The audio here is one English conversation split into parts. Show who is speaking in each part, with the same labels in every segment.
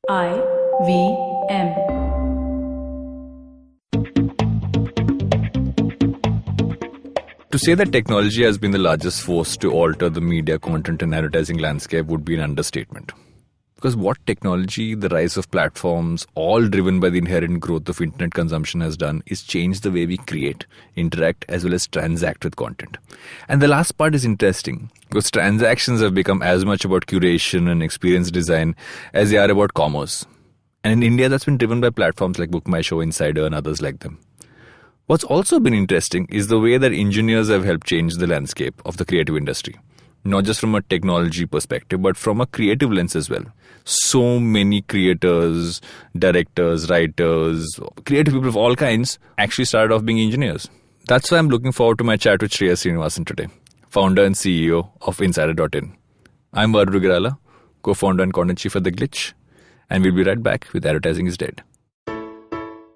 Speaker 1: IVM.
Speaker 2: To say that technology has been the largest force to alter the media, content and advertising landscape would be an understatement. Because what technology, the rise of platforms, all driven by the inherent growth of internet consumption has done is change the way we create, interact as well as transact with content. And the last part is interesting because transactions have become as much about curation and experience design as they are about commerce. And in India, that's been driven by platforms like Book My Show, Insider and others like them. What's also been interesting is the way that engineers have helped change the landscape of the creative industry. Not just from a technology perspective, but from a creative lens as well. So many creators, directors, writers, creative people of all kinds actually started off being engineers. That's why I'm looking forward to my chat with Shreyas Srinivasan today, founder and CEO of Insider.in. I'm Varun Duggirala, co-founder and content chief at The Glitch, and we'll be right back with Advertising is Dead.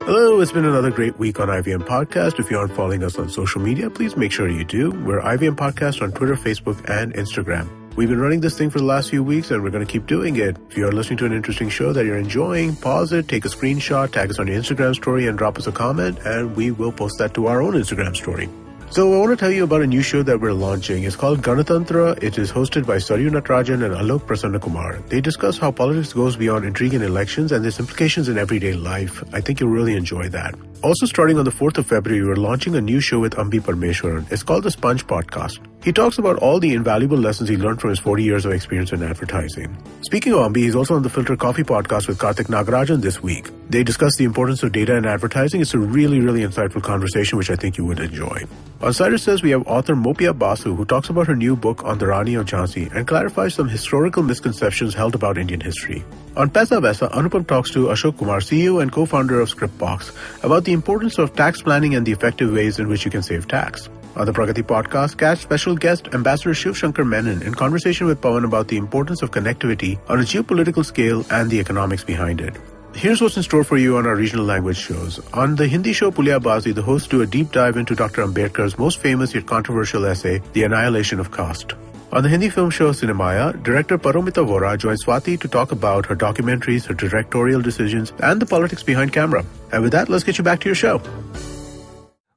Speaker 3: Hello, it's been another great week on IVM Podcast. If you aren't following us on social media, please make sure you do. We're IVM Podcast on Twitter, Facebook, and Instagram. We've been running this thing for the last few weeks, and we're going to keep doing it. If you're listening to an interesting show that you're enjoying, pause it, take a screenshot, tag us on your Instagram story, and drop us a comment, and we will post that to our own Instagram story. So I want to tell you about a new show that we're launching. It's called Ganatantra. It is hosted by Saryu Natarajan and Alok Prasanna Kumar. They discuss how politics goes beyond intrigue in elections and its implications in everyday life. I think you'll really enjoy that. Also, starting on the 4th of February, we're launching a new show with Ambi Parmeshwaran. It's called The Sponge Podcast. He talks about all the invaluable lessons he learned from his 40 years of experience in advertising. Speaking of Ambi, he's also on the Filter Coffee Podcast with Karthik Nagarajan this week. They discuss the importance of data in advertising. It's a really, really insightful conversation, which I think you would enjoy. On Cider Says, we have author Mopia Basu, who talks about her new book on the Rani of Jhansi and clarifies some historical misconceptions held about Indian history. On Pesa Vesa, Anupam talks to Ashok Kumar, CEO and co-founder of Scriptbox, about the importance of tax planning and the effective ways in which you can save tax. On the Pragati podcast, catch special guest Ambassador Shiv Shankar Menon in conversation with Pawan about the importance of connectivity on a geopolitical scale and the economics behind it. Here's what's in store for you on our regional language shows. On the Hindi show Puliya Bazi, the hosts do a deep dive into Dr. Ambedkar's most famous yet controversial essay, The Annihilation of Caste. On the Hindi film show Cinemaya, director Paromita Vora joins Swati to talk about her documentaries, her directorial decisions, and the politics behind camera. And with that, let's get you back to your show.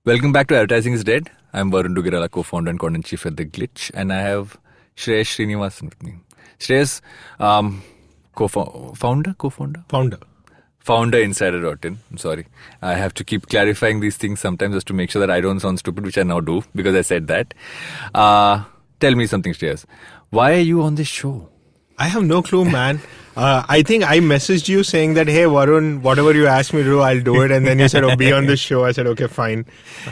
Speaker 2: Welcome back to Advertising is Dead. I'm Varun Duggirala, co-founder and content chief at The Glitch, and I have Shreyas Srinivasan with me. Shreyas, Founder Insider.in. I'm sorry. I have to keep clarifying these things sometimes just to make sure that I don't sound stupid, which I now do because I said that. Tell me something, Shreyas. Why are you on this show?
Speaker 4: I have no clue, man. I think I messaged you saying that, hey, Varun, whatever you asked me to do, I'll do it. And then you said, oh, be on this show. I said, okay, fine.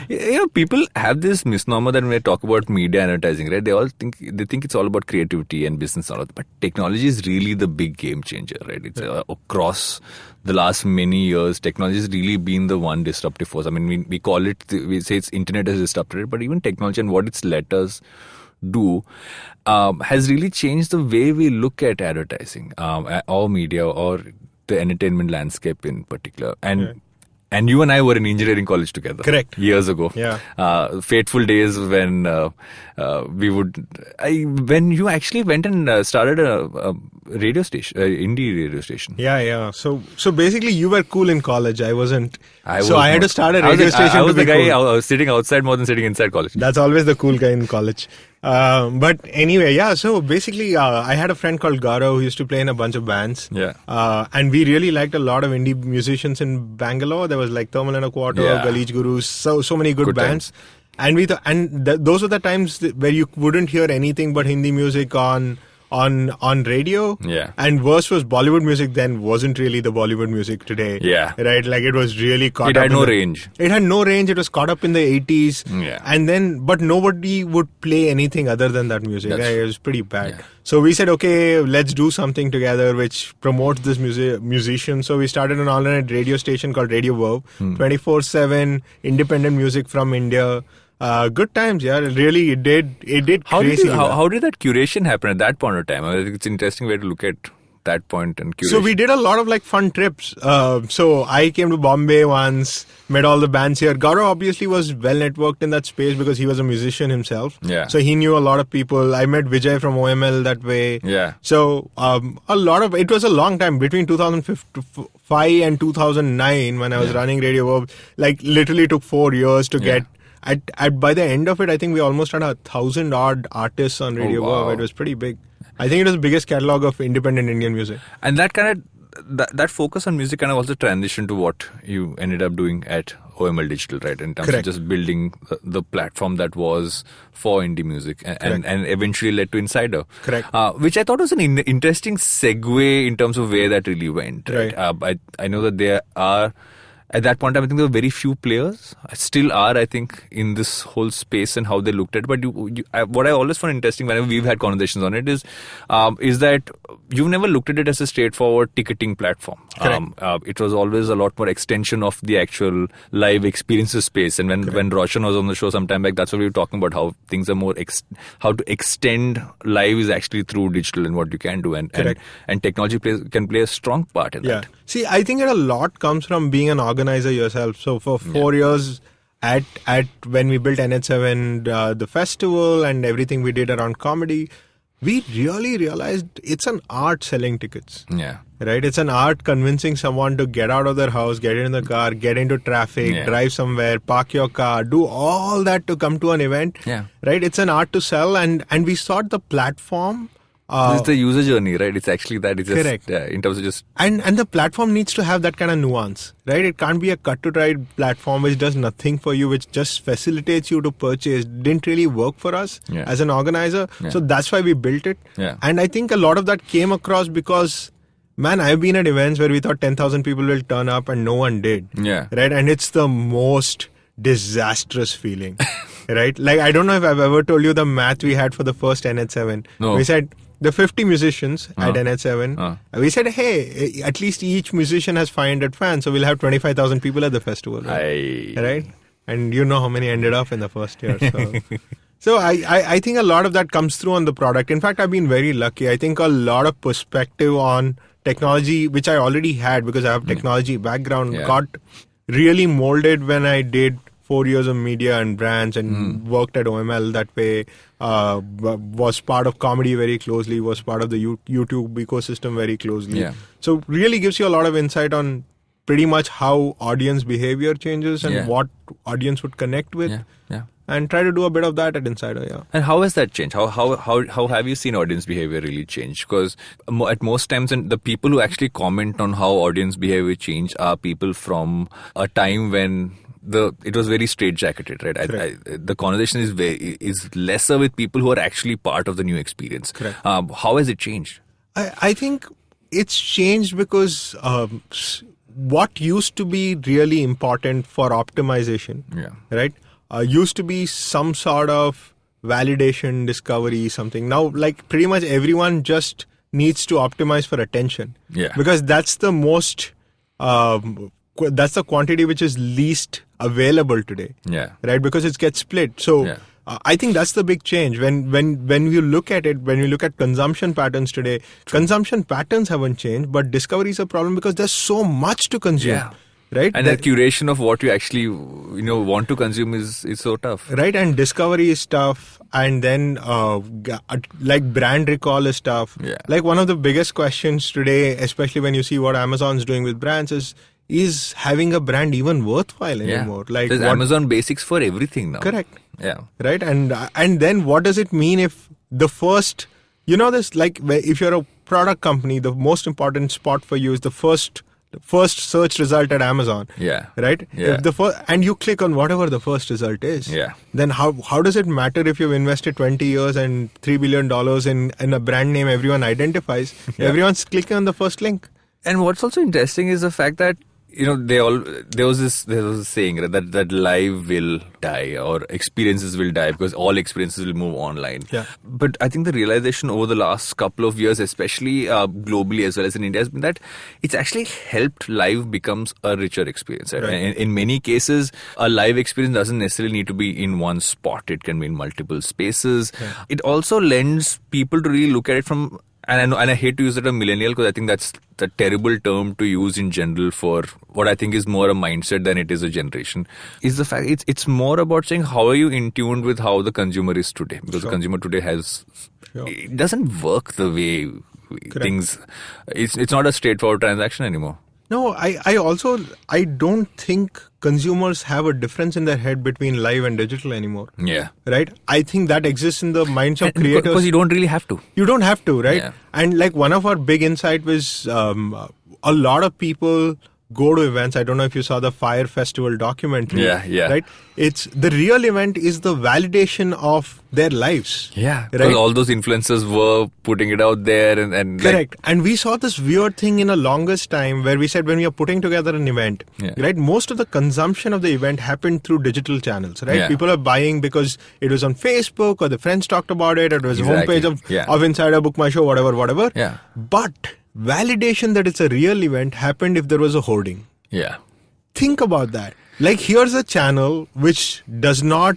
Speaker 2: You know, people have this misnomer that when they talk about media and advertising, right? They think it's all about creativity and business and all that. But technology is really the big game changer, right? It's across the last many years, technology has really been the one disruptive force. I mean, we call it, we say it's internet has disrupted it, but even technology and what it's let us do has really changed the way we look at advertising or media or the entertainment landscape in particular. And you and I were in engineering college together.
Speaker 4: Correct.
Speaker 2: Years ago.
Speaker 4: Yeah.
Speaker 2: Fateful days when when you actually went and started a radio station, indie radio station.
Speaker 4: Yeah. So basically you were cool in college. I wasn't. I had to start a radio station.
Speaker 2: I was the guy
Speaker 4: cool.
Speaker 2: I was sitting outside more than sitting inside college.
Speaker 4: That's always the cool guy in college. But anyway, yeah. So basically, I had a friend called Gaurav who used to play in a bunch of bands.
Speaker 2: Yeah.
Speaker 4: And we really liked a lot of indie musicians in Bangalore. There was like Thermal and a Quarter, Galeej Gurus, so many good bands. And we those were the times where you wouldn't hear anything but Hindi music on radio.
Speaker 2: Yeah.
Speaker 4: And worse was Bollywood music then wasn't really the Bollywood music today.
Speaker 2: Yeah.
Speaker 4: Right? Like it was really caught
Speaker 2: up.
Speaker 4: It
Speaker 2: had no range.
Speaker 4: It had no range. It was caught up in the 80s.
Speaker 2: Yeah.
Speaker 4: And then, but nobody would play anything other than that music. It was pretty bad.
Speaker 2: Yeah.
Speaker 4: So we said, okay, let's do something together which promotes this musician. So we started an alternate radio station called Radio Verve. 24/7 independent music from India. Good times, yeah. Really, it did
Speaker 2: How
Speaker 4: crazy.
Speaker 2: How did that curation happen at that point of time? I think it's an interesting way to look at that point and curation?
Speaker 4: So we did a lot of like fun trips. So I came to Bombay once, met all the bands here. Gaurav obviously was well networked in that space because he was a musician himself.
Speaker 2: Yeah.
Speaker 4: So he knew a lot of people. I met Vijay from OML that way.
Speaker 2: Yeah.
Speaker 4: So it was a long time between 2005 and 2009 when I was running Radio Verb. Like literally took 4 years to get. By the end of it, I think we almost had 1,000 odd artists on Radio Verb. It was pretty big. I think it was the biggest catalog of independent Indian music.
Speaker 2: And that kind of that focus on music kind of also transitioned to what you ended up doing at OML Digital, right? In terms of just building the platform that was for indie music and eventually led to Insider.
Speaker 4: Correct.
Speaker 2: Which I thought was an interesting segue in terms of where that really went. Right. I know that there are, at that point, I think there were very few players. Still are, I think, in this whole space and how they looked at it. But what I always found interesting whenever we've had conversations on it is that you've never looked at it as a straightforward ticketing platform. It was always a lot more extension of the actual live experiences space. And when Roshan was on the show some time back, that's what we were talking about, how things are more, how to extend live is actually through digital and what you can do. And technology can play a strong part in that.
Speaker 4: See, I think a lot comes from being an organizer yourself. So for 4 years at when we built NH7, the festival and everything we did around comedy, we really realized it's an art selling tickets.
Speaker 2: Yeah.
Speaker 4: Right? It's an art convincing someone to get out of their house, get in the car, get into traffic, drive somewhere, park your car, do all that to come to an event.
Speaker 2: Yeah.
Speaker 4: Right? It's an art to sell, and we sought the platform.
Speaker 2: This is the user journey, right? It's actually that. It's
Speaker 4: correct.
Speaker 2: Just, in terms of just...
Speaker 4: And the platform needs to have that kind of nuance, right? It can't be a cut-to-dry platform which does nothing for you, which just facilitates you to purchase. Didn't really work for us as an organizer. So that's why we built it. And I think a lot of that came across because, man, I've been at events where we thought 10,000 people will turn up and no one did. Right? And it's the most disastrous feeling, right? Like, I don't know if I've ever told you the math we had for the first NH7.
Speaker 2: No.
Speaker 4: We said... the 50 musicians at NH7, we said, hey, at least each musician has 500 fans, so we'll have 25,000 people at the festival. Right? And you know how many ended up in the first year. So I think a lot of that comes through on the product. In fact, I've been very lucky. I think a lot of perspective on technology, which I already had because I have technology background, got really molded when I did 4 years of media and brands and worked at OML that way, was part of comedy very closely, was part of the YouTube ecosystem very closely. So really gives you a lot of insight on pretty much how audience behavior changes and what audience would connect with. And try to do a bit of that at Insider,
Speaker 2: And how has that changed? How have you seen audience behavior really change? Because at most times, and the people who actually comment on how audience behavior change are people from a time when it was very straitjacketed, right? The conversation is lesser with people who are actually part of the new experience. How has it changed?
Speaker 4: I think it's changed because what used to be really important for optimization, right? Used to be some sort of validation, discovery, something. Now, like pretty much everyone just needs to optimize for attention. Because that's the most, that's the quantity which is least available today. Right? Because it gets split. So I think that's the big change. When you look at it, when you look at consumption patterns today, consumption patterns haven't changed, but discovery is a problem because there's so much to consume. Right?
Speaker 2: And the curation of what you actually want to consume is so tough.
Speaker 4: Right, and discovery is tough, and then like brand recall is tough. Like one of the biggest questions today, especially when you see what Amazon's doing with brands, is having a brand even worthwhile anymore? Like
Speaker 2: there's Amazon basics for everything now.
Speaker 4: Correct. Right, and then what does it mean if the first, this, like if you're a product company, the most important spot for you is the first search result at Amazon. Right? If and you click on whatever the first result is. Then how does it matter if you've invested 20 years and $3 billion in a brand name everyone identifies? Everyone's clicking on the first link.
Speaker 2: And what's also interesting is the fact that there was a saying that live will die or experiences will die because all experiences will move online. But I think the realization over the last couple of years, especially globally as well as in India, has been that it's actually helped live becomes a richer experience. Right? In many cases, a live experience doesn't necessarily need to be in one spot. It can be in multiple spaces. It also lends people to really look at it from And I hate to use the term millennial because I think that's the terrible term to use in general for what I think is more a mindset than it is a generation. Is the fact it's more about saying how are you in tune with how the consumer is today, because the consumer today it doesn't work the way things. It's not a straightforward transaction anymore.
Speaker 4: No, I don't think consumers have a difference in their head between live and digital anymore.
Speaker 2: Yeah.
Speaker 4: Right? I think that exists in the minds of creators.
Speaker 2: Because you don't really have to.
Speaker 4: You don't have to, right?
Speaker 2: Yeah.
Speaker 4: And like one of our big insight was a lot of people go to events. I don't know if you saw the Fire Festival documentary.
Speaker 2: Yeah.
Speaker 4: Right? It's the real event is the validation of their lives.
Speaker 2: Yeah.
Speaker 4: Right?
Speaker 2: Because all those influencers were putting it out there and
Speaker 4: correct. And we saw this weird thing in the longest time where we said when we are putting together an event, right? Most of the consumption of the event happened through digital channels, right?
Speaker 2: Yeah.
Speaker 4: People are buying because it was on Facebook or the friends talked about it or it was a homepage of Insider, Book My Show, whatever.
Speaker 2: Yeah.
Speaker 4: But validation that it's a real event happened if there was a hoarding.
Speaker 2: Yeah.
Speaker 4: Think about that. Like here's a channel which does not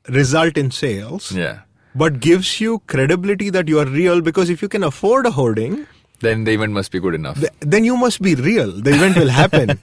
Speaker 4: result in sales.
Speaker 2: Yeah.
Speaker 4: But gives you credibility that you are real, because if you can afford a hoarding,
Speaker 2: then the event must be good enough.
Speaker 4: Then you must be real. The event will happen,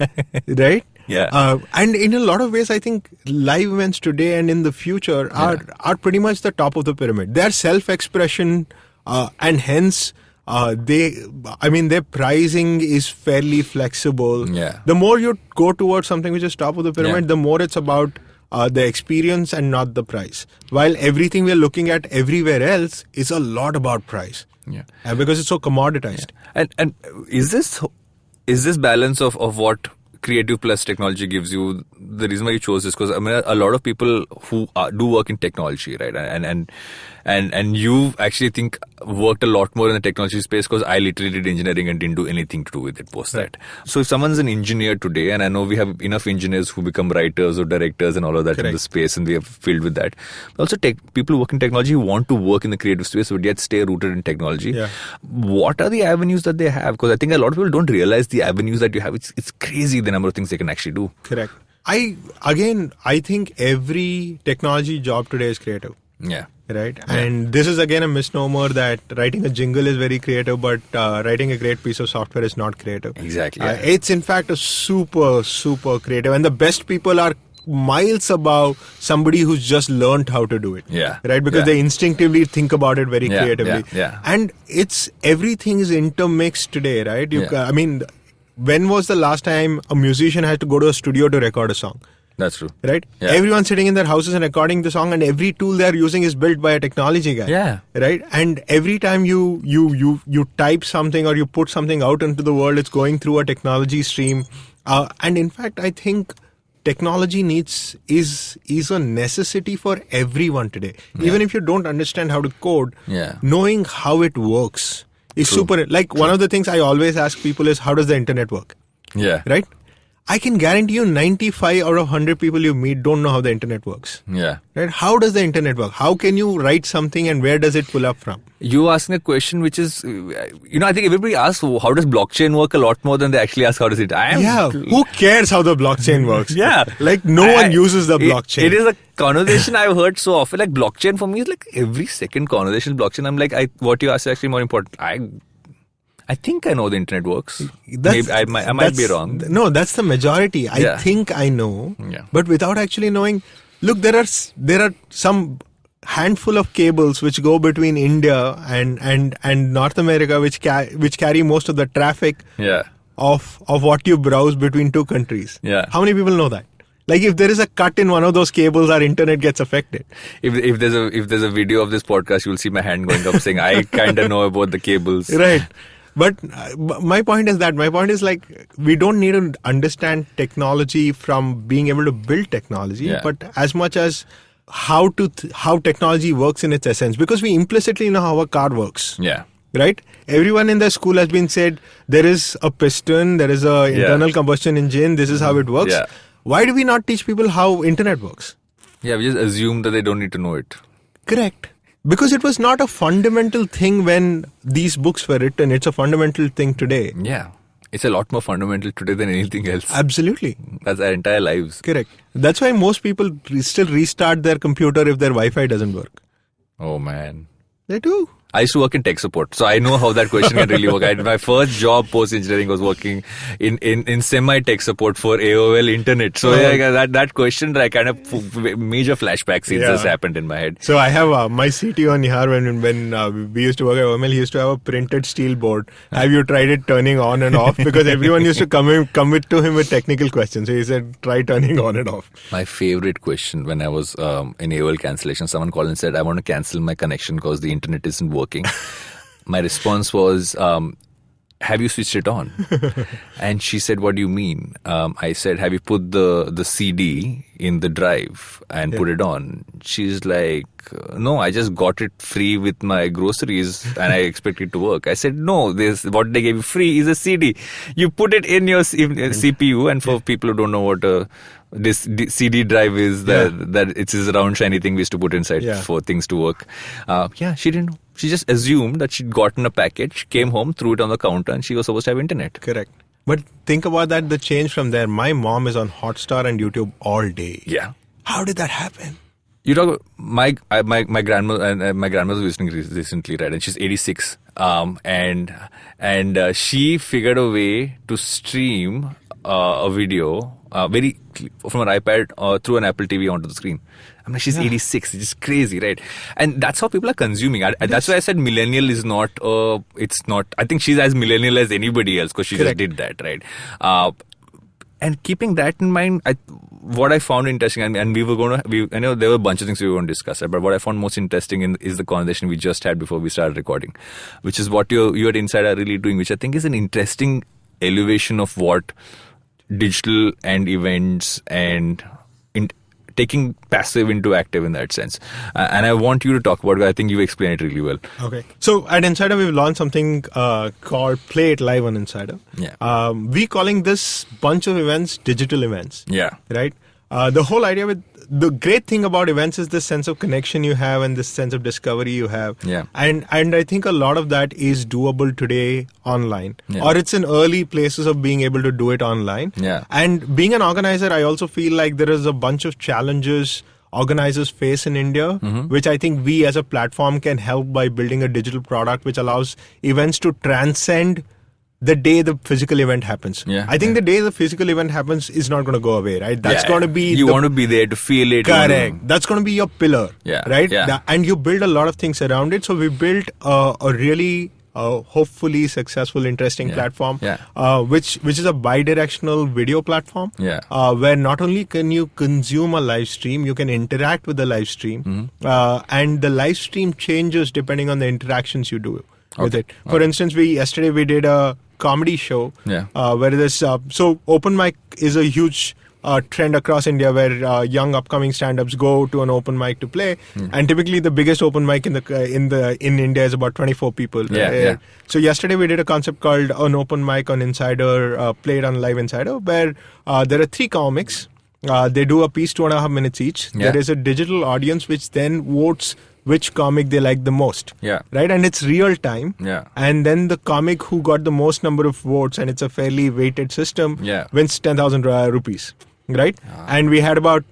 Speaker 4: right?
Speaker 2: Yeah.
Speaker 4: And in a lot of ways, I think live events today and in the future are pretty much the top of the pyramid. They are self-expression, and hence their pricing is fairly flexible.
Speaker 2: Yeah.
Speaker 4: The more you go towards something which is top of the pyramid, the more it's about the experience and not the price. While everything we're looking at everywhere else is a lot about price.
Speaker 2: Yeah.
Speaker 4: Because it's so commoditized.
Speaker 2: Yeah. And is this balance of what creative plus technology gives you, the reason why you chose this? Because I mean, a lot of people who do work in technology, right? And you actually think worked a lot more in the technology space, because I literally did engineering and didn't do anything to do with it post that. So if someone's an engineer today, and I know we have enough engineers who become writers or directors and all of that in the space, and we are filled with that. But also people who work in technology who want to work in the creative space but yet stay rooted in technology.
Speaker 4: Yeah.
Speaker 2: What are the avenues that they have? Because I think a lot of people don't realize the avenues that you have. It's crazy the number of things they can actually do.
Speaker 4: Correct. I think every technology job today is creative.
Speaker 2: Yeah.
Speaker 4: Right. Yeah. And this is again a misnomer that writing a jingle is very creative, but writing a great piece of software is not creative.
Speaker 2: Exactly.
Speaker 4: It's in fact a super creative, and the best people are miles above somebody who's just learned how to do it.
Speaker 2: Yeah.
Speaker 4: Right. Because they instinctively think about it very creatively.
Speaker 2: Yeah.
Speaker 4: And everything is intermixed today, right? I mean, when was the last time a musician had to go to a studio to record a song?
Speaker 2: That's true.
Speaker 4: Right?
Speaker 2: Yeah.
Speaker 4: Everyone's sitting in their houses and recording the song, and every tool they're using is built by a technology guy.
Speaker 2: Yeah.
Speaker 4: Right? And every time you type something or you put something out into the world, it's going through a technology stream. And in fact, I think technology is a necessity for everyone today. Yeah. Even if you don't understand how to code, knowing how it works is super. Like one of the things I always ask people is, how does the internet work?
Speaker 2: Yeah.
Speaker 4: Right? I can guarantee you 95 out of 100 people you meet don't know how the internet works.
Speaker 2: Yeah.
Speaker 4: Right? How does the internet work? How can you write something and where does it pull up from?
Speaker 2: You asking a question which is, I think everybody asks how does blockchain work a lot more than they actually ask how does it.
Speaker 4: Who cares how the blockchain works?
Speaker 2: Yeah.
Speaker 4: Like no one uses the blockchain.
Speaker 2: It is a conversation I've heard so often. Like blockchain for me is like every second conversation blockchain. I'm like, what you ask is actually more important. I think I know the internet works. Maybe I might be wrong.
Speaker 4: No, that's the majority. I think I know, but without actually knowing. Look, there are some handful of cables which go between India and North America, which carry most of the traffic of what you browse between two countries.
Speaker 2: Yeah.
Speaker 4: How many people know that? Like if there is a cut in one of those cables, our internet gets affected.
Speaker 2: If there's a video of this podcast, you'll see my hand going up saying I kind of know about the cables.
Speaker 4: Right. But my point is like we don't need to understand technology from being able to build technology, but as much as how technology works in its essence, because we implicitly know how a car works.
Speaker 2: Yeah.
Speaker 4: Right? Everyone in the school has been said there is a piston, there is a internal combustion engine, this is how it works.
Speaker 2: Yeah.
Speaker 4: Why do we not teach people how internet works?
Speaker 2: Yeah, we just assume that they don't need to know it.
Speaker 4: Correct. Because it was not a fundamental thing when these books were written. It's a fundamental thing today.
Speaker 2: Yeah. It's a lot more fundamental today than anything else.
Speaker 4: Absolutely.
Speaker 2: That's our entire lives.
Speaker 4: Correct. That's why most people still restart their computer if their Wi-Fi doesn't work.
Speaker 2: Oh, man.
Speaker 4: They do.
Speaker 2: I used to work in tech support, so I know how that question can really work. My first job post-engineering was working in semi-tech support for AOL Internet. So that question, like, kind of major flashback scenes just happened in my head.
Speaker 4: So I have my CTO Nihar, when we used to work at OML, he used to have a printed steel board. Have you tried it turning on and off? Because everyone used to commit to him with technical questions. So he said, try turning on and off.
Speaker 2: My favorite question when I was in AOL cancellation, someone called and said, I want to cancel my connection because the internet isn't working. My response was, have you switched it on? And she said, what do you mean? I said, have you put the CD in the drive and put it on? She's like, no, I just got it free with my groceries and I expect it to work. I said, no, what they gave you free is a CD. You put it in your CPU, and for people who don't know what this CD drive is, that it's this round shiny thing we used to put inside for things to work. She didn't know. She just assumed that she'd gotten a package, came home, threw it on the counter, and she was supposed to have internet.
Speaker 4: Correct. But think about that, the change from there. My mom is on Hotstar and YouTube all day.
Speaker 2: Yeah.
Speaker 4: How did that happen?
Speaker 2: You talk about my grandmother, and my grandmother was listening recently, right? And she's 86. And she figured a way to stream a video from an iPad through an Apple TV onto the screen. I mean, she's 86. It's just crazy, right? And that's how people are consuming. That's why I said millennial is not. It's not. I think she's as millennial as anybody else because she just did that, right? And keeping that in mind, what I found interesting, and I know there were a bunch of things we were going to discuss, but what I found most interesting is the conversation we just had before we started recording, which is what you at Inside are really doing, which I think is an interesting elevation of what digital and events and taking passive into active in that sense. And I want you to talk about it. I think you explained it really well. Okay.
Speaker 4: So at Insider, we've launched something called Play It Live on Insider.
Speaker 2: Yeah.
Speaker 4: We calling this bunch of events digital events.
Speaker 2: Yeah.
Speaker 4: Right? The whole idea with the great thing about events is this sense of connection you have and this sense of discovery you have.
Speaker 2: Yeah.
Speaker 4: And I think a lot of that is doable today online.
Speaker 2: Yeah.
Speaker 4: Or it's in early places of being able to do it online.
Speaker 2: Yeah.
Speaker 4: And being an organizer, I also feel like there is a bunch of challenges organizers face in India, which I think we as a platform can help by building a digital product which allows events to transcend the day the physical event happens. I think the day the physical event happens is not going to go away, right? That's going to be...
Speaker 2: You want to be there to feel it.
Speaker 4: Correct. That's going to be your pillar, right? And you build a lot of things around it. So we built a really... hopefully successful, interesting platform, which is a bi-directional video platform, where not only can you consume a live stream, you can interact with the live stream, and the live stream changes depending on the interactions you do with it. For instance, yesterday we did a comedy show where there's so open mic is a huge trend across India where young upcoming stand-ups go to an open mic to play, and typically the biggest open mic in India is about 24 people. So yesterday we did a concept called an open mic on Insider, played on Live Insider, where there are 3 comics. They do a piece 2.5 minutes each. There is a digital audience which then votes which comic they like the most. Right? And it's real time. And then the comic who got the most number of votes, and it's a fairly weighted system, wins 10,000 rupees. Right? And we had about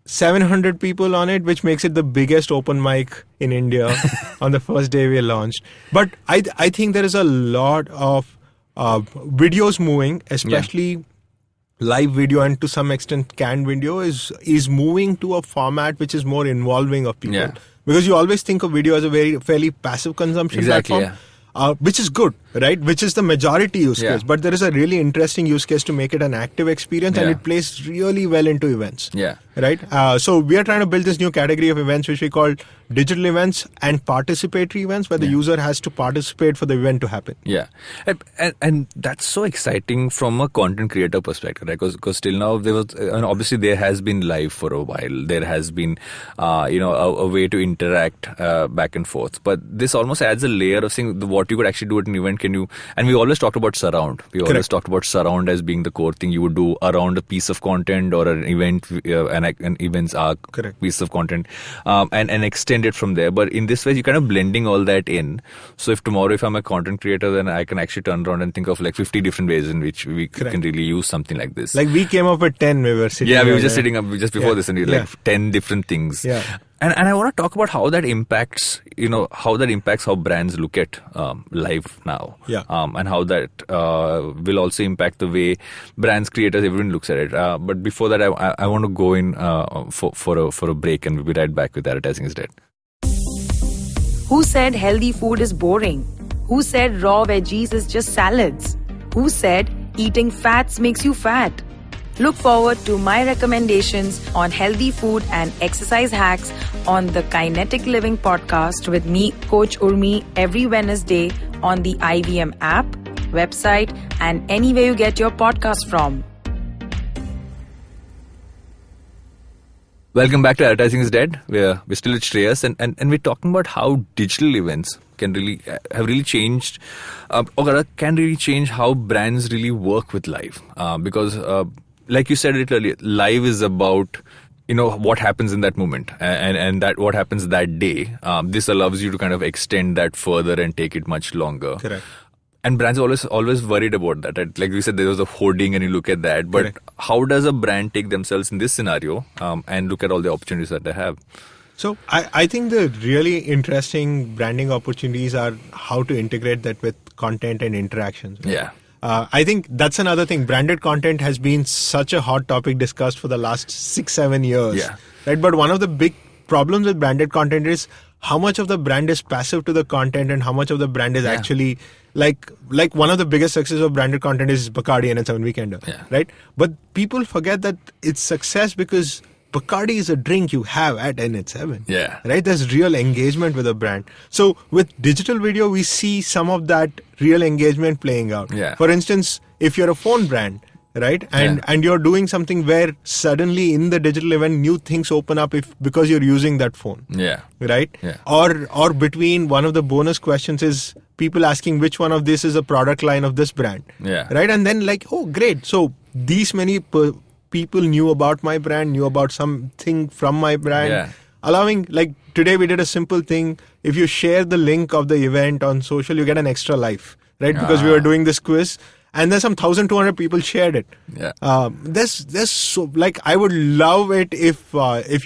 Speaker 4: 700 people on it, which makes it the biggest open mic in India on the first day we launched. But I think there is a lot of videos moving, especially live video, and to some extent canned video is moving to a format which is more involving of people. Because you always think of video as a fairly passive consumption platform, which is good, right? Which is the majority use case. But there is a really interesting use case to make it an active experience, and it plays really well into events. Right? So we are trying to build this new category of events which we call digital events and participatory events, where the user has to participate for the event to happen.
Speaker 2: And that's so exciting from a content creator perspective, right? Because till now there was, and obviously there has been live for a while. There has been, a way to interact back and forth. But this almost adds a layer of saying what you could actually do at an event. And we always talked about surround. We always talked about surround as being the core thing you would do around a piece of content or an event, an event's arc, piece of content, and extend it from there. But in this way, you're kind of blending all that in. So if tomorrow, if I'm a content creator, then I can actually turn around and think of like 50 different ways in which we can really use something like this.
Speaker 4: Like we came up with 10, we were sitting.
Speaker 2: We were just sitting up just before this, and we like 10 different things. And I want to talk about how that impacts, how brands look at life now.
Speaker 4: Yeah.
Speaker 2: And how that will also impact the way brands, creators, everyone looks at it. But before that, I want to go in for a break, and we'll be right back with Advertising is Dead.
Speaker 1: Who said healthy food is boring? Who said raw veggies is just salads? Who said eating fats makes you fat? Look forward to my recommendations on healthy food and exercise hacks on the Kinetic Living podcast with me, Coach Urmi, every Wednesday on the IVM app, website, and anywhere you get your podcast from.
Speaker 2: Welcome back to Advertising is Dead. We're still with Shreyas, and we're talking about how digital events can have really changed, or can really change how brands really work with live. Because like you said it earlier, live is about what happens in that moment and that what happens that day. This allows you to kind of extend that further and take it much longer.
Speaker 4: Correct.
Speaker 2: And brands are always worried about that. Right? Like we said, there was a hoarding, and you look at that. But
Speaker 4: Correct.
Speaker 2: How does a brand take themselves in this scenario and look at all the opportunities that they have?
Speaker 4: So I think the really interesting branding opportunities are how to integrate that with content and interactions. Right?
Speaker 2: Yeah.
Speaker 4: I think that's another thing. Branded content has been such a hot topic discussed for the last 6-7 years.
Speaker 2: Yeah.
Speaker 4: Right. But one of the big problems with branded content is how much of the brand is passive to the content and how much of the brand is actually like one of the biggest success of branded content is Bacardi and N7 Weekender.
Speaker 2: Yeah.
Speaker 4: Right. But people forget that it's success because Bacardi is a drink you have at NH7.
Speaker 2: Yeah.
Speaker 4: Right? There's real engagement with a brand. So with digital video, we see some of that real engagement playing out.
Speaker 2: Yeah.
Speaker 4: For instance, if you're a phone brand, right? And you're doing something where suddenly in the digital event, new things open up because you're using that phone.
Speaker 2: Yeah.
Speaker 4: Right?
Speaker 2: Yeah.
Speaker 4: Or between one of the bonus questions is people asking which one of this is a product line of this brand.
Speaker 2: Yeah.
Speaker 4: Right? And then oh, great. So these many people knew about my brand, knew about something from my brand.
Speaker 2: Yeah.
Speaker 4: Allowing, today we did a simple thing. If you share the link of the event on social, you get an extra life, right? Because we were doing this quiz and then some 1,200 people shared it.
Speaker 2: Yeah.
Speaker 4: There's so, I would love it if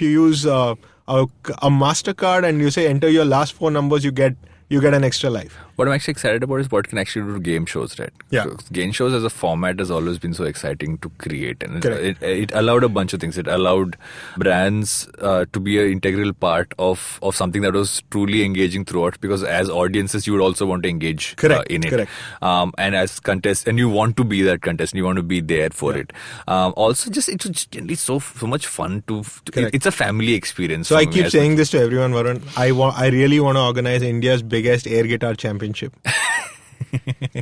Speaker 4: you use a MasterCard and you say enter your last 4 numbers, you get an extra life.
Speaker 2: What I'm actually excited about is what can actually do to game shows, right?
Speaker 4: Yeah.
Speaker 2: So game shows as a format has always been so exciting to create. And it allowed a bunch of things. It allowed brands to be an integral part of something that was truly engaging throughout, because as audiences, you would also want to engage in it.
Speaker 4: Correct.
Speaker 2: And as contest, and you want to be that contestant, you want to be there for it. Also, it's just generally so much fun to it's a family experience.
Speaker 4: So I keep saying this to everyone, Varun. I really want to organize India's biggest air guitar championship.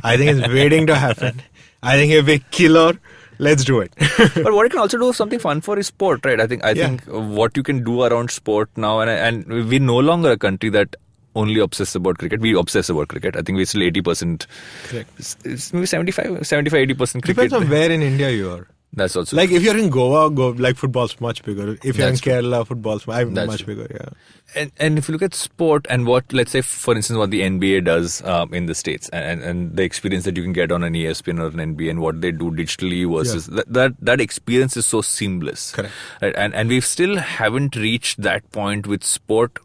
Speaker 4: I think it's waiting to happen. I think it'll be killer. Let's do it.
Speaker 2: But what you can also do something fun for is sport, right? I think what you can do around sport now, and we're no longer a country that only obsess about cricket. We obsess about cricket. I think we're still 80%.
Speaker 4: Correct.
Speaker 2: It's maybe 75-80% cricket.
Speaker 4: Depends on where in India you are.
Speaker 2: That's also
Speaker 4: if you're in Goa, football's much bigger. If you're in Kerala, football's much bigger. Yeah.
Speaker 2: And if you look at sport and let's say, for instance, what the NBA does in the States and the experience that you can get on an ESPN or an NBA and what they do digitally versus that experience is so seamless.
Speaker 4: Correct.
Speaker 2: Right? And we still haven't reached that point with sport,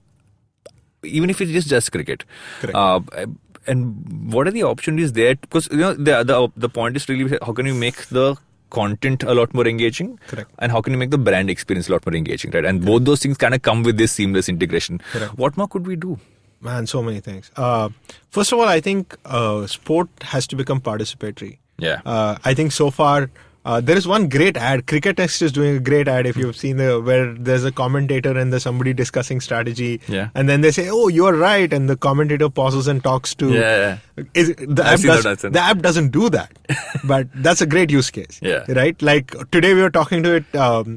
Speaker 2: even if it's just cricket.
Speaker 4: Correct.
Speaker 2: And what are the opportunities there? Because the point is really how can you make the content a lot more engaging.
Speaker 4: Correct.
Speaker 2: And how can you make the brand experience a lot more engaging, right? And both those things kind of come with this seamless integration.
Speaker 4: Correct.
Speaker 2: What more could we do?
Speaker 4: Man, so many things. First of all, I think sport has to become participatory.
Speaker 2: Yeah.
Speaker 4: I think so far there is one great ad. Cricket Next is doing a great ad. If you've seen where there's a commentator and there's somebody discussing strategy, and then they say, "Oh, you're right," and the commentator pauses and talks to. The app doesn't do that, but that's a great use case. Right. Like today we were talking to it.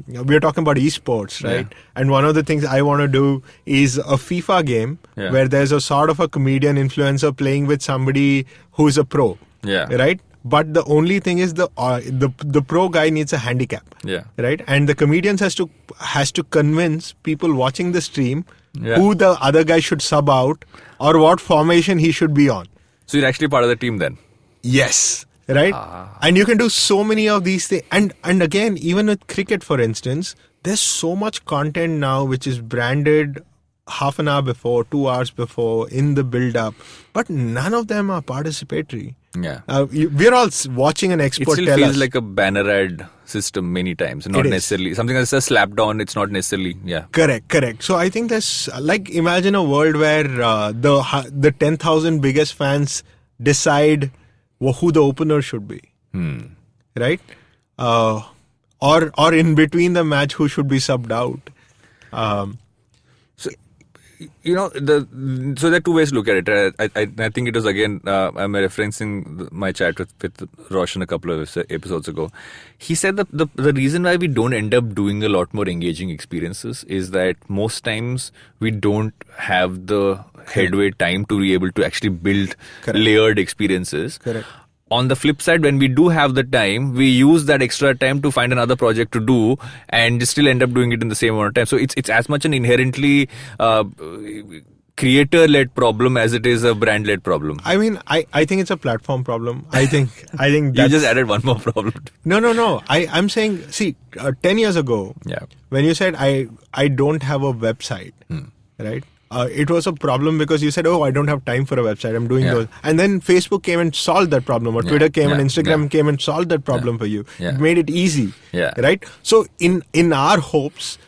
Speaker 4: We were talking about esports, right? And one of the things I want to do is a FIFA game where there's a sort of a comedian influencer playing with somebody who's a pro. Right. But the only thing is the pro guy needs a handicap. Right. And the comedian has to convince people watching the stream who the other guy should sub out or what formation he should be on.
Speaker 2: So you're actually part of the team then?
Speaker 4: Yes. Right. And you can do so many of these things. And again, even with cricket, for instance, there's so much content now which is branded half an hour before, 2 hours before, in the build-up, but none of them are participatory.
Speaker 2: Yeah.
Speaker 4: We're all watching an expert
Speaker 2: It still
Speaker 4: tell
Speaker 2: feels
Speaker 4: us.
Speaker 2: like a banner ad system many times, not necessarily something that's just slapped on. It's not necessarily,
Speaker 4: Correct. So I think there's imagine a world where the 10,000 biggest fans decide who the opener should be, right? Or in between the match, who should be subbed out.
Speaker 2: So there are two ways to look at it. I think it was again, I'm referencing my chat with Roshan a couple of episodes ago. He said that the reason why we don't end up doing a lot more engaging experiences is that most times we don't have the headway time to be able to actually build layered experiences.
Speaker 4: Correct.
Speaker 2: On the flip side, when we do have the time, we use that extra time to find another project to do and still end up doing it in the same amount of time. So it's as much an inherently creator-led problem as it is a brand-led problem.
Speaker 4: I mean, I think it's a platform problem. I think that's...
Speaker 2: You just added one more problem.
Speaker 4: No. I'm saying, 10 years ago, when you said I don't have a website, right? It was a problem because you said, I don't have time for a website. I'm doing those. And then Facebook came and solved that problem, or Twitter came and Instagram came and solved that problem for you.
Speaker 2: Yeah.
Speaker 4: It made it easy,
Speaker 2: Yeah.
Speaker 4: right? So in our hopes,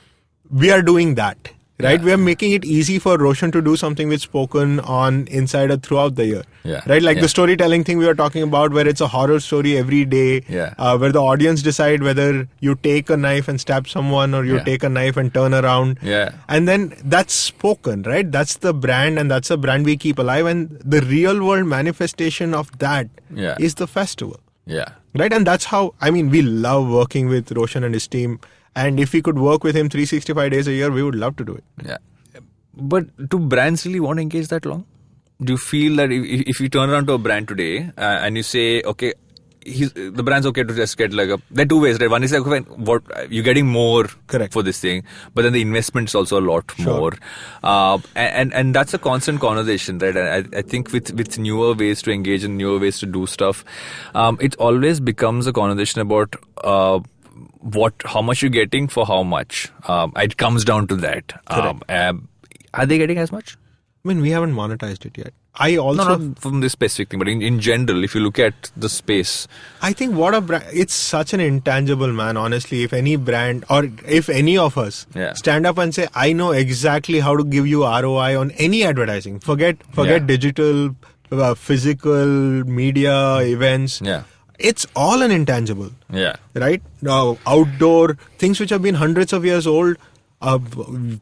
Speaker 4: we are doing that, right?
Speaker 2: Yeah.
Speaker 4: We are making it easy for Roshan to do something with spoken on Insider throughout the year, right? Like the storytelling thing we were talking about, where it's a horror story every day, where the audience decide whether you take a knife and stab someone or you take a knife and turn around.
Speaker 2: Yeah.
Speaker 4: And then that's spoken, right? That's the brand, and that's the brand we keep alive. And the real world manifestation of that is the festival.
Speaker 2: Yeah.
Speaker 4: Right? And that's how, we love working with Roshan and his team. And if we could work with him 365 days a year, we would love to do it.
Speaker 2: Yeah. But do brands really want to engage that long? Do you feel that if you turn around to a brand today and you say, okay, the brand's okay to just get there are two ways, right? One is what you're getting more for this thing, but then the investment's also a lot more. And that's a constant conversation, right? And I think with newer ways to engage and newer ways to do stuff, it always becomes a conversation about how much you're getting for how much. It comes down to that. Are they getting as much?
Speaker 4: We haven't monetized it yet. I also...
Speaker 2: Not from this specific thing, but in general, if you look at the space.
Speaker 4: I think what a brand... It's such an intangible, man, honestly. If any brand, or if any of us stand up and say, I know exactly how to give you ROI on any advertising. Forget digital, physical, media, events.
Speaker 2: Yeah.
Speaker 4: It's all an intangible.
Speaker 2: Yeah.
Speaker 4: Right? Outdoor, things which have been hundreds of years old.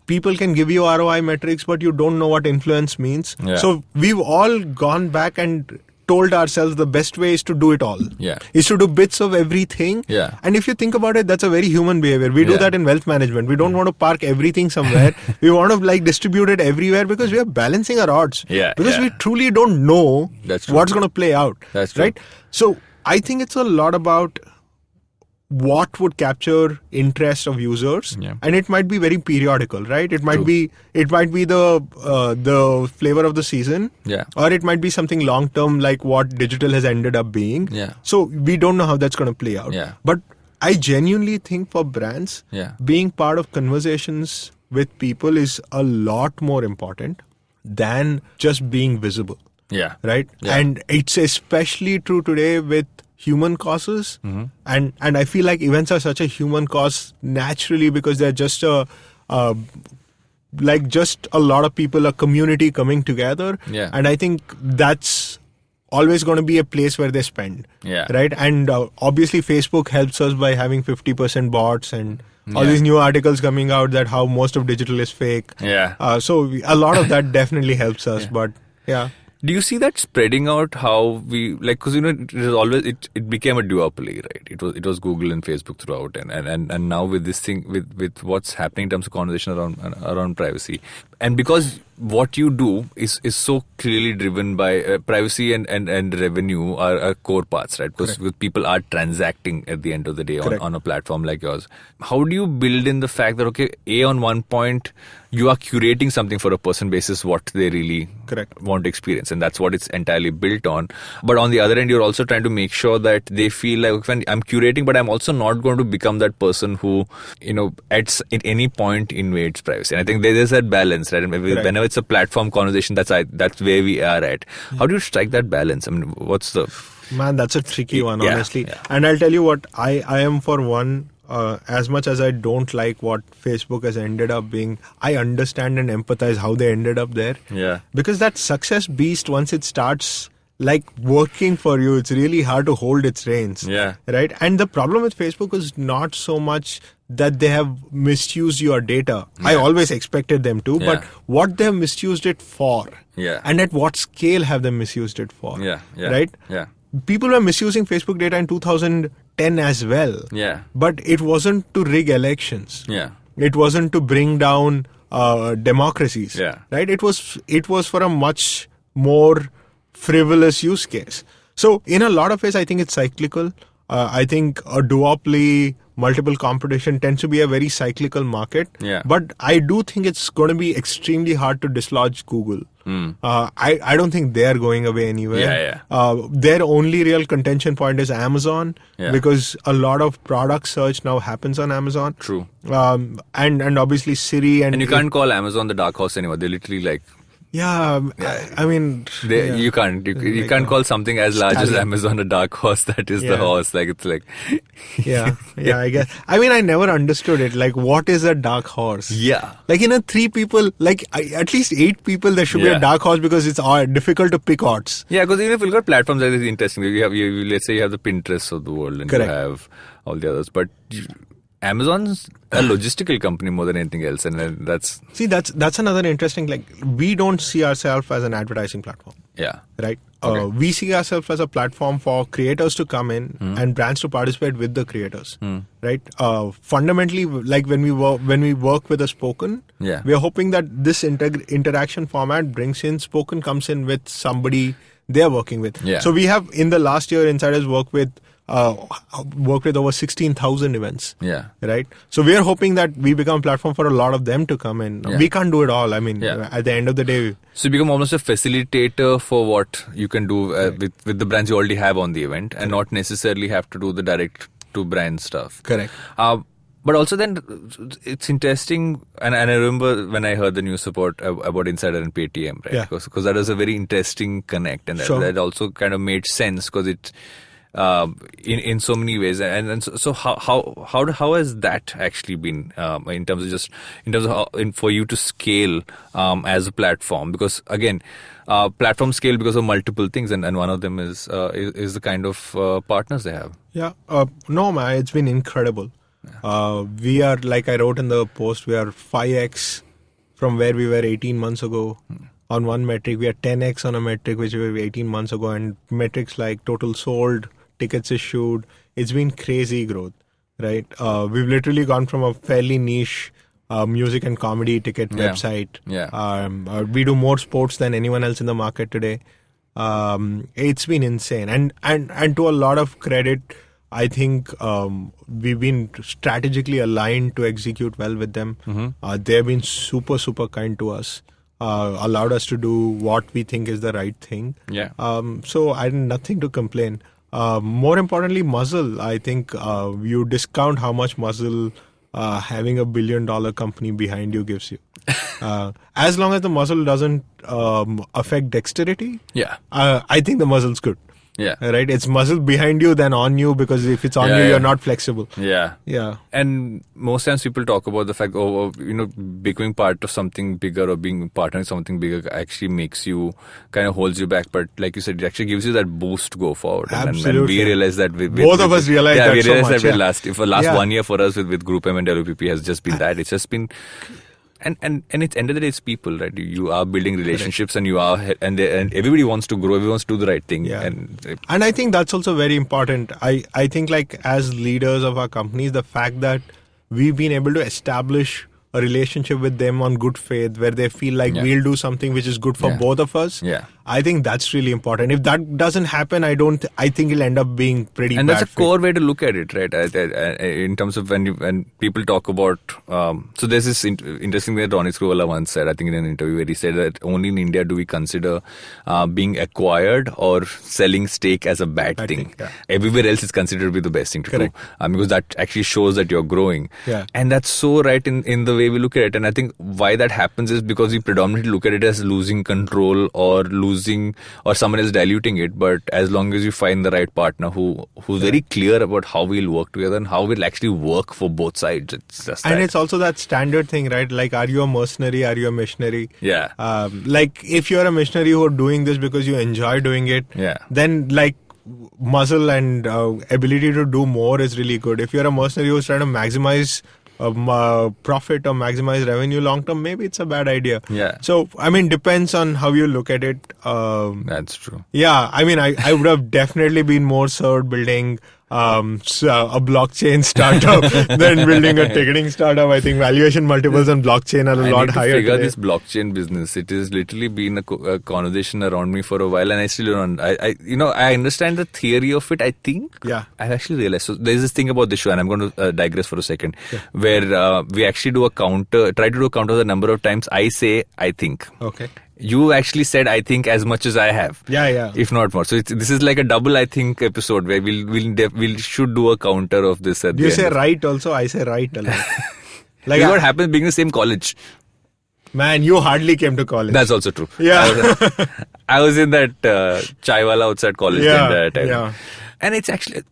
Speaker 4: People can give you ROI metrics, but you don't know what influence means.
Speaker 2: Yeah.
Speaker 4: So we've all gone back and told ourselves the best way is to do it all.
Speaker 2: Yeah.
Speaker 4: Is to do bits of everything.
Speaker 2: Yeah.
Speaker 4: And if you think about it, that's a very human behavior. We do that in wealth management. We don't want to park everything somewhere. We want to distribute it everywhere because we are balancing our odds.
Speaker 2: Yeah.
Speaker 4: Because we truly don't know what's going to play out.
Speaker 2: That's true.
Speaker 4: Right? So I think it's a lot about what would capture interest of users, and it might be very periodical, right? It might be the flavor of the season, or it might be something long term, like what digital has ended up being. So we don't know how that's going to play out. But I genuinely think for brands, being part of conversations with people is a lot more important than just being visible. Right? And it's especially true today with human causes, and I feel like events are such a human cause naturally because they're just just a lot of people, a community coming together, and I think that's always going to be a place where they spend, right? And obviously Facebook helps us by having 50% bots and all these new articles coming out that how most of digital is fake. So a lot of that definitely helps us, but
Speaker 2: Do you see that spreading out how we because it was always it became a duopoly, right? It was Google and Facebook throughout, and now with this thing with what's happening in terms of conversation around privacy, and because what you do is so clearly driven by privacy and revenue are core parts, right? Because people are transacting at the end of the day on a platform like yours. How do you build in the fact that on one point you are curating something for a person basis what they really want to experience, and that's what it's entirely built on. But on the other end, you're also trying to make sure that they feel like, when I'm curating, but I'm also not going to become that person who, at any point invades privacy. And I think there's that balance, right? And whenever it's a platform conversation, that's where we are at. How do you strike that balance? I mean, what's the...
Speaker 4: Man, that's a tricky one, honestly. Yeah. And I'll tell you what, I am for one, as much as I don't like what Facebook has ended up being, I understand and empathize how they ended up there.
Speaker 2: Yeah.
Speaker 4: Because that success beast, once it starts working for you, it's really hard to hold its reins.
Speaker 2: Yeah.
Speaker 4: Right? And the problem with Facebook is not so much that they have misused your data. Yeah. I always expected them to, but what they have misused it for.
Speaker 2: Yeah.
Speaker 4: And at what scale have they misused it for?
Speaker 2: Yeah.
Speaker 4: Right?
Speaker 2: Yeah.
Speaker 4: People were misusing Facebook data in 2010 as well.
Speaker 2: Yeah.
Speaker 4: But it wasn't to rig elections.
Speaker 2: Yeah.
Speaker 4: It wasn't to bring down democracies.
Speaker 2: Yeah.
Speaker 4: Right? It was for a much more frivolous use case. So in a lot of ways, I think it's cyclical. I think a duopoly, multiple competition tends to be a very cyclical market.
Speaker 2: Yeah.
Speaker 4: But I do think it's going to be extremely hard to dislodge Google. I don't think they're going away anywhere. Their only real contention point is Amazon, because a lot of product search now happens on Amazon.
Speaker 2: True.
Speaker 4: And obviously Siri and
Speaker 2: you can't call Amazon the dark horse anymore. They're literally
Speaker 4: I mean,
Speaker 2: you can't call something as large as Amazon a dark horse. That is the horse. I
Speaker 4: guess. I mean, I never understood it. What is a dark horse?
Speaker 2: Yeah.
Speaker 4: In 3 people, at least 8 people, there should be a dark horse, because it's difficult to pick odds.
Speaker 2: Yeah, because even if you've got platforms that is interesting, let's say you have the Pinterest of the world, and you have all the others, but Amazon's a logistical company more than anything else, and that's another interesting. We don't see ourselves as an advertising platform. Yeah.
Speaker 4: Right. Okay. We see ourselves as a platform for creators to come in and brands to participate with the creators. Right. Fundamentally, when we work with a spoken, we are hoping that this interaction format brings in spoken, comes in with somebody they are working with.
Speaker 2: Yeah.
Speaker 4: So we have, in the last year, Insiders worked with over 16,000 events.
Speaker 2: Yeah.
Speaker 4: Right. So we are hoping that we become a platform for a lot of them to come in. We can't do it all. I mean, at the end of the day.
Speaker 2: So you become almost a facilitator for what you can do with the brands you already have on the event, and not necessarily have to do the direct to brand stuff.
Speaker 4: Correct.
Speaker 2: But also then it's interesting, and I remember when I heard the news about Insider and Paytm, right? Because that was a very interesting connect, and that also kind of made sense, because it in so many ways, and so how has that actually been in terms of how, for you to scale as a platform? Because again, platform scale because of multiple things, and one of them is the kind of partners they have.
Speaker 4: It's been incredible. We are, like I wrote in the post, we are 5x from where we were 18 months ago. On one metric, we are 10x on a metric which we were 18 months ago, and metrics like total sold, tickets issued. It's been crazy growth, right? We've literally gone from a fairly niche music and comedy ticket website. We do more sports than anyone else in the market today. It's been insane, and to a lot of credit, I think we've been strategically aligned to execute well with them. They've been super, super kind to us. Allowed us to do what we think is the right thing. So I had nothing to complain. More importantly, muzzle. I think you discount how much muzzle having $1 billion company behind you gives you. As long as the muzzle doesn't affect dexterity, I think the muzzle's good. Right? It's muzzle behind you than on you, because if it's on you, you're not flexible.
Speaker 2: And most times people talk about the fact, becoming part of something bigger or being partner in something bigger actually makes you, kind of holds you back. But like you said, it actually gives you that boost to go forward.
Speaker 4: Absolutely.
Speaker 2: And we realize that.
Speaker 4: Both of us realize that
Speaker 2: we realized
Speaker 4: so
Speaker 2: that for last 1 year for us with Group M and WPP has just been that. It's just been... And it's end of the day, it's people, right? You are building relationships, and and everybody wants to grow, everyone wants to do the right thing.
Speaker 4: And I think that's also very important. I think as leaders of our companies, the fact that we've been able to establish a relationship with them on good faith, where they feel like we'll do something which is good for both of us. I think that's really important. If that doesn't happen, I think it'll end up being pretty bad.
Speaker 2: And that's a core way to look at it, right? In terms of when people talk about, so there's this interesting thing that Ronnie Screwvala once said, I think in an interview, where he said that only in India do we consider being acquired or selling steak as a bad thing.
Speaker 4: Yeah.
Speaker 2: Everywhere else is considered to be the best thing to
Speaker 4: Correct.
Speaker 2: do, because that actually shows that you're growing.
Speaker 4: Yeah.
Speaker 2: And that's so right in the way we look at it. And I think why that happens is because we predominantly look at it as losing control or someone else diluting it. But as long as you find the right partner who's very clear about how we'll work together and how we'll actually work for both sides, it's just that.
Speaker 4: And it's also that standard thing, right? Like, are you a mercenary? Are you a missionary?
Speaker 2: Yeah.
Speaker 4: Like, if you're a missionary who are doing this because you enjoy doing it, then like muscle and ability to do more is really good. If you're a mercenary who's trying to maximize profit or maximize revenue long term, maybe it's a bad idea.
Speaker 2: Yeah.
Speaker 4: So, I mean, depends on how you look at it.
Speaker 2: That's true.
Speaker 4: Yeah, I mean, I would have definitely been more served building a blockchain startup than building a ticketing startup. I think valuation multiples on blockchain are a lot higher.
Speaker 2: I need to figure
Speaker 4: today.
Speaker 2: this blockchain business. It has literally been a conversation around me for a while, and I still don't. I understand the theory of it. I think.
Speaker 4: Yeah.
Speaker 2: I've actually realized. So there's this thing about this show, and I'm going to digress for a second, where we actually try to do a counter the number of times I say I think.
Speaker 4: Okay.
Speaker 2: You actually said I think as much as I have.
Speaker 4: Yeah.
Speaker 2: If not more. So this is like a double I think episode where we should do a counter of this. At
Speaker 4: Do you say right also? I say right a lot.
Speaker 2: Like what happens being the same college.
Speaker 4: Man, you hardly came to college.
Speaker 2: That's also true.
Speaker 4: Yeah.
Speaker 2: I was in that chaiwala outside college.
Speaker 4: Yeah.
Speaker 2: And it's actually,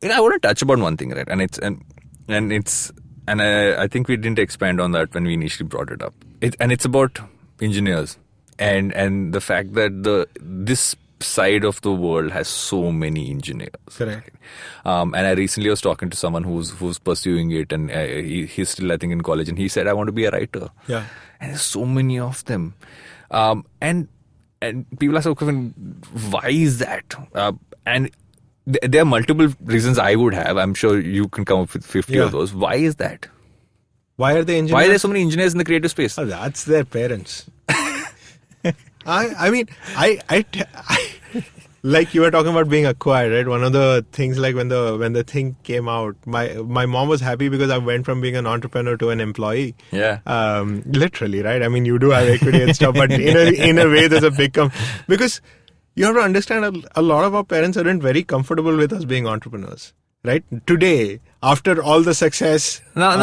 Speaker 2: I want to touch upon one thing, right? And I think we didn't expand on that when we initially brought it up. It's about engineers. And the fact that this side of the world has so many engineers.
Speaker 4: Correct.
Speaker 2: And I recently was talking to someone who's pursuing it, and he's still, I think, in college, and he said, I want to be a writer.
Speaker 4: Yeah.
Speaker 2: And there's so many of them. And people ask, okay, why is that? And there are multiple reasons I would have. I'm sure you can come up with 50 of those. Why is that?
Speaker 4: Why are they engineers?
Speaker 2: Why are there so many engineers in the creative space?
Speaker 4: Oh, that's their parents. I mean, like you were talking about being acquired, right? One of the things, like when the thing came out, my mom was happy because I went from being an entrepreneur to an employee.
Speaker 2: Yeah.
Speaker 4: Literally, right? I mean, you do have equity and stuff, but in a way, there's a big because you have to understand a lot of our parents aren't very comfortable with us being entrepreneurs. Right? Today, after all the success...
Speaker 2: Now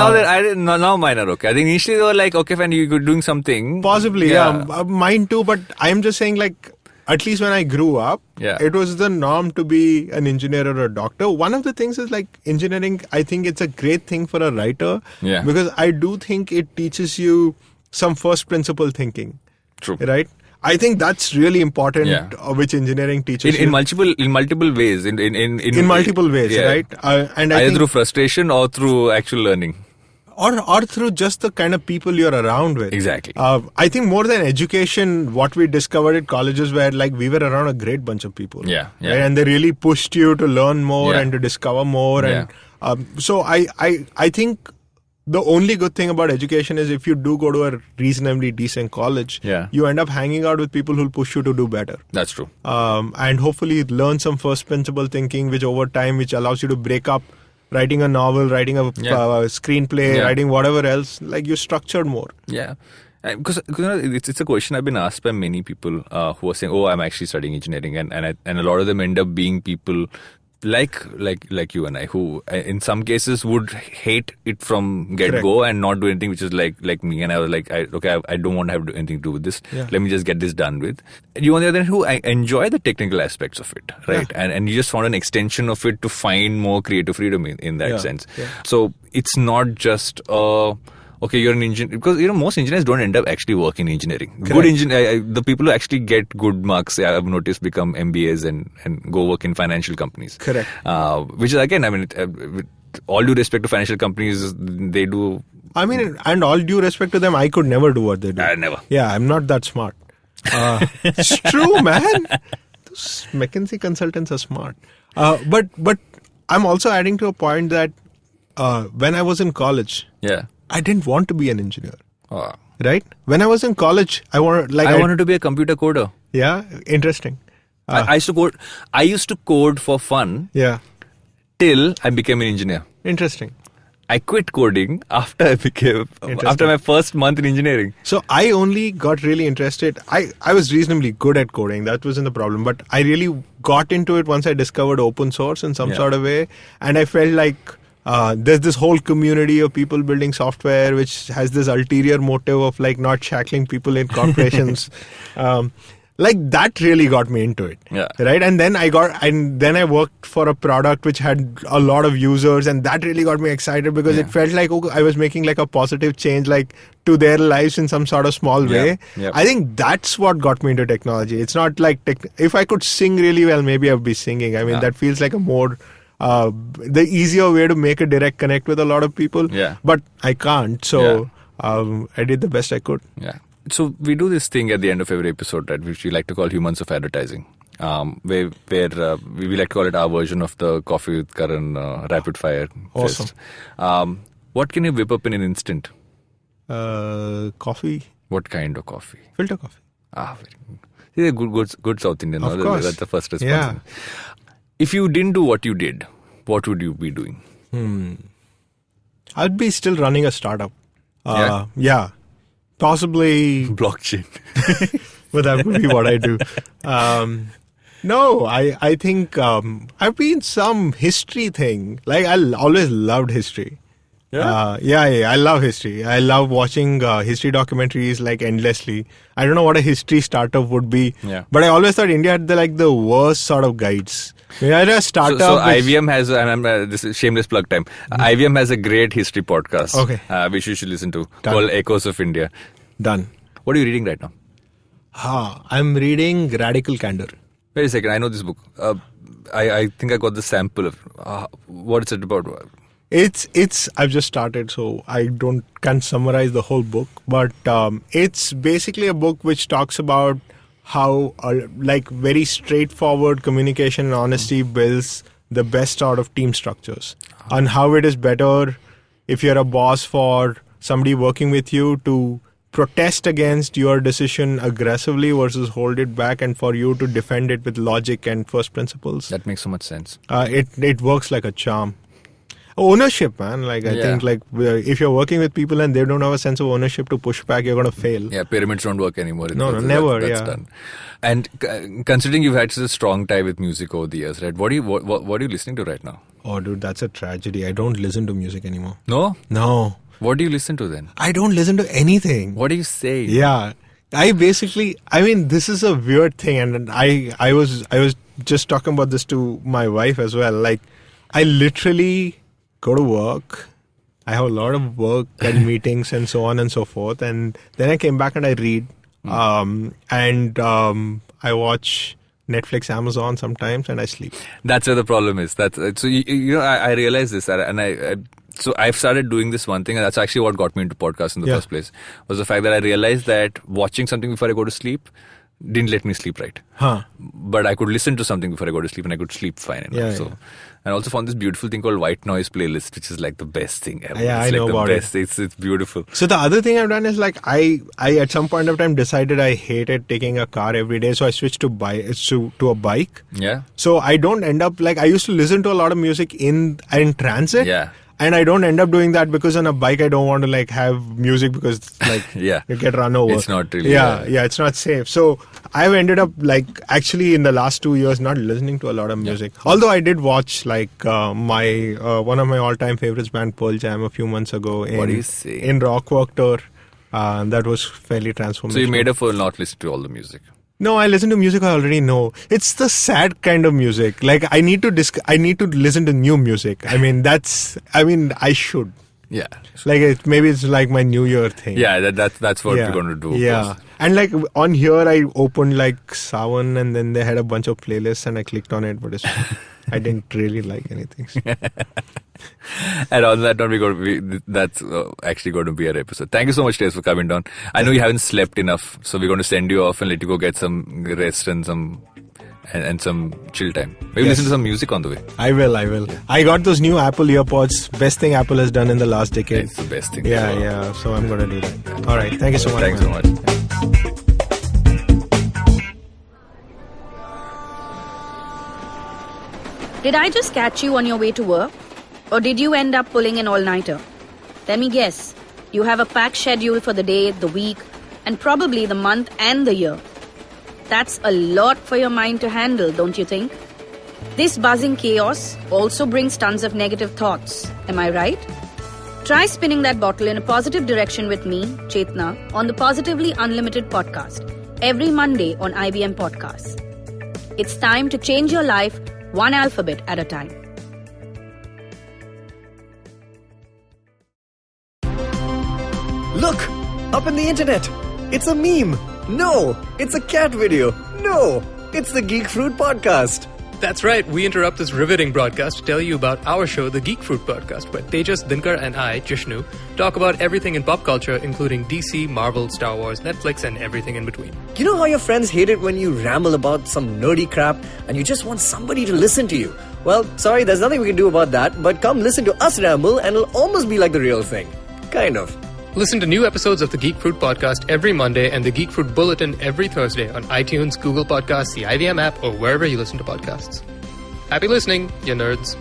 Speaker 2: mine are okay. I think initially they were like, okay, fine, you're doing something.
Speaker 4: Possibly, yeah. Mine too, but I'm just saying, like, at least when I grew up, it was the norm to be an engineer or a doctor. One of the things is, like, engineering, I think it's a great thing for a writer.
Speaker 2: Yeah.
Speaker 4: Because I do think it teaches you some first principle thinking.
Speaker 2: True.
Speaker 4: Right? I think that's really important, which engineering teaches
Speaker 2: in multiple ways. In
Speaker 4: multiple ways, right? And I
Speaker 2: either
Speaker 4: think
Speaker 2: through frustration or through actual learning,
Speaker 4: or through just the kind of people you're around with.
Speaker 2: Exactly.
Speaker 4: I think more than education, what we discovered at colleges were like we were around a great bunch of people.
Speaker 2: Yeah.
Speaker 4: Right? And they really pushed you to learn more and to discover more.
Speaker 2: Yeah.
Speaker 4: And so I think the only good thing about education is if you do go to a reasonably decent college, you end up hanging out with people who'll push you to do better.
Speaker 2: That's true.
Speaker 4: And hopefully learn some first principle thinking, which over time, which allows you to break up writing a novel, writing a screenplay, writing whatever else, like you're structured more.
Speaker 2: Yeah. Because it's a question I've been asked by many people who are saying, oh, I'm actually studying engineering. And a lot of them end up being people like you and I, who in some cases would hate it from get-go and not do anything, which is like me. And I was like, I don't want to have anything to do with this. Let me just get this done with. And you, on the other hand, who I enjoy the technical aspects of it, right? And you just found an extension of it to find more creative freedom in that sense. So it's not just okay, you're an engineer, because most engineers don't end up actually working in engineering.
Speaker 4: Correct.
Speaker 2: Good engineer, the people who actually get good marks, I've noticed, become MBAs and go work in financial companies.
Speaker 4: Correct.
Speaker 2: Which is, again, I mean, with all due respect to financial companies, they do.
Speaker 4: I mean, and all due respect to them, I could never do what they do.
Speaker 2: Never.
Speaker 4: Yeah, I'm not that smart. It's true, man. Those McKinsey consultants are smart. But I'm also adding to a point that when I was in college, I didn't want to be an engineer. Right? When I was in college, I wanted to be a computer coder. Yeah, interesting.
Speaker 2: I used to code for fun.
Speaker 4: Yeah.
Speaker 2: Till I became an engineer.
Speaker 4: Interesting.
Speaker 2: I quit coding after my first month in engineering.
Speaker 4: So I only got really interested. I was reasonably good at coding. That wasn't the problem. But I really got into it once I discovered open source in some sort of way. And I felt like there's this whole community of people building software which has this ulterior motive of like not shackling people in corporations. Like that really got me into it, right? And then I worked for a product which had a lot of users, and that really got me excited because it felt like I was making like a positive change, like to their lives in some sort of small way. I think that's what got me into technology. It's not like if I could sing really well, maybe I'd be singing. I mean, that feels like a more the easier way to make a direct connect with a lot of people. But I can't, so I did the best I could.
Speaker 2: So we do this thing at the end of every episode, right, which we like to call Humans of Advertising, where we like to call it our version of the Coffee with Karan rapid fire
Speaker 4: Awesome.
Speaker 2: Fest. What can you whip up in an instant?
Speaker 4: Coffee.
Speaker 2: What kind of coffee?
Speaker 4: Filter coffee.
Speaker 2: Very good. Good South Indian.
Speaker 4: Of course.
Speaker 2: That's the first response. If you didn't do what you did, what would you be doing?
Speaker 4: I'd be still running a startup. Possibly
Speaker 2: blockchain.
Speaker 4: But that would be what I do. No, I think I've been some history thing. Like I always loved history. I love history. I love watching history documentaries like endlessly. I don't know what a history startup would be, but I always thought India had the worst sort of guides. We had a startup.
Speaker 2: So IVM has, and this is shameless plug time. IVM has a great history podcast, which you should listen to, called Echoes of India.
Speaker 4: Done.
Speaker 2: What are you reading right now?
Speaker 4: I'm reading Radical Candor.
Speaker 2: Wait a second, I know this book. I think I got the sample of what is it about?
Speaker 4: I've just started, so I can't summarize the whole book, but it's basically a book which talks about how very straightforward communication and honesty builds the best out of team structures, and how it is better if you're a boss for somebody working with you to protest against your decision aggressively versus hold it back, and for you to defend it with logic and first principles.
Speaker 2: That makes so much sense.
Speaker 4: It works like a charm. Ownership, man. I think if you're working with people and they don't have a sense of ownership to push back, you're going to fail.
Speaker 2: Yeah, pyramids don't work anymore.
Speaker 4: No, never.
Speaker 2: That's done. And considering you've had such a strong tie with music over the years, right? What are you listening to right now?
Speaker 4: Oh, dude, that's a tragedy. I don't listen to music anymore.
Speaker 2: No?
Speaker 4: No.
Speaker 2: What do you listen to then?
Speaker 4: I don't listen to anything.
Speaker 2: What are you saying?
Speaker 4: Yeah. This is a weird thing, and I was just talking about this to my wife as well. Like, I literally go to work, I have a lot of work and meetings and so on and so forth, and then I came back and I read, and I watch Netflix, Amazon sometimes, and I sleep.
Speaker 2: That's where the problem is. So I realized this, and so I've started doing this one thing, and that's actually what got me into podcasts in the first place, was the fact that I realized that watching something before I go to sleep didn't let me sleep right. But I could listen to something before I go to sleep, and I could sleep fine enough. And I also found this beautiful thing called white noise playlist, which is like the best thing ever.
Speaker 4: Yeah, I know about it.
Speaker 2: It's beautiful.
Speaker 4: So the other thing I've done is I at some point of time decided I hated taking a car every day, so I switched to a bike.
Speaker 2: Yeah.
Speaker 4: So I don't end up I used to listen to a lot of music in transit.
Speaker 2: Yeah.
Speaker 4: And I don't end up doing that because on a bike I don't want to have music because you get run over.
Speaker 2: It's not really.
Speaker 4: It's not safe. So I've ended up actually in the last 2 years not listening to a lot of music. Although I did watch my one of my all-time favorites band Pearl Jam a few months ago in Rockwork tour. That was fairly transformational.
Speaker 2: So you made up for not listening to all the music.
Speaker 4: No, I listen to music I already know. It's the sad kind of music. I need to listen to new music. I should.
Speaker 2: Yeah.
Speaker 4: Maybe it's my New Year thing.
Speaker 2: Yeah, that's what we're going to do.
Speaker 4: Yeah. And on here I opened Sawan, and then they had a bunch of playlists and I clicked on it, but I didn't really like anything.
Speaker 2: And on that note, that's actually going to be our episode. Thank you so much, Shreyas, for coming down. I know you haven't slept enough, so we're going to send you off and let you go get some rest and some chill time. Maybe listen to some music on the way.
Speaker 4: I will. I got those new Apple EarPods. Best thing Apple has done in the last decade.
Speaker 2: It's the best thing.
Speaker 4: Yeah. So I'm going to do that. All right. Thank you so much.
Speaker 2: Thanks so much.
Speaker 5: Did I just catch you on your way to work? Or did you end up pulling an all-nighter? Let me guess. You have a packed schedule for the day, the week, and probably the month and the year. That's a lot for your mind to handle, don't you think? This buzzing chaos also brings tons of negative thoughts. Am I right? Try spinning that bottle in a positive direction with me, Chetna, on the Positively Unlimited podcast, every Monday on IBM Podcasts. It's time to change your life one alphabet at a time.
Speaker 6: Look! Up in the internet! It's a meme! No! It's a cat video! No! It's the Geek Fruit Podcast!
Speaker 7: That's right, we interrupt this riveting broadcast to tell you about our show, the Geek Fruit Podcast, where Tejas, Dinkar and I, Jishnu, talk about everything in pop culture, including DC, Marvel, Star Wars, Netflix, and everything in between.
Speaker 6: You know how your friends hate it when you ramble about some nerdy crap and you just want somebody to listen to you? Well, sorry, there's nothing we can do about that, but come listen to us ramble and it'll almost be like the real thing. Kind of.
Speaker 7: Listen to new episodes of the Geek Fruit Podcast every Monday and the Geek Fruit Bulletin every Thursday on iTunes, Google Podcasts, the IVM app, or wherever you listen to podcasts. Happy listening, you nerds.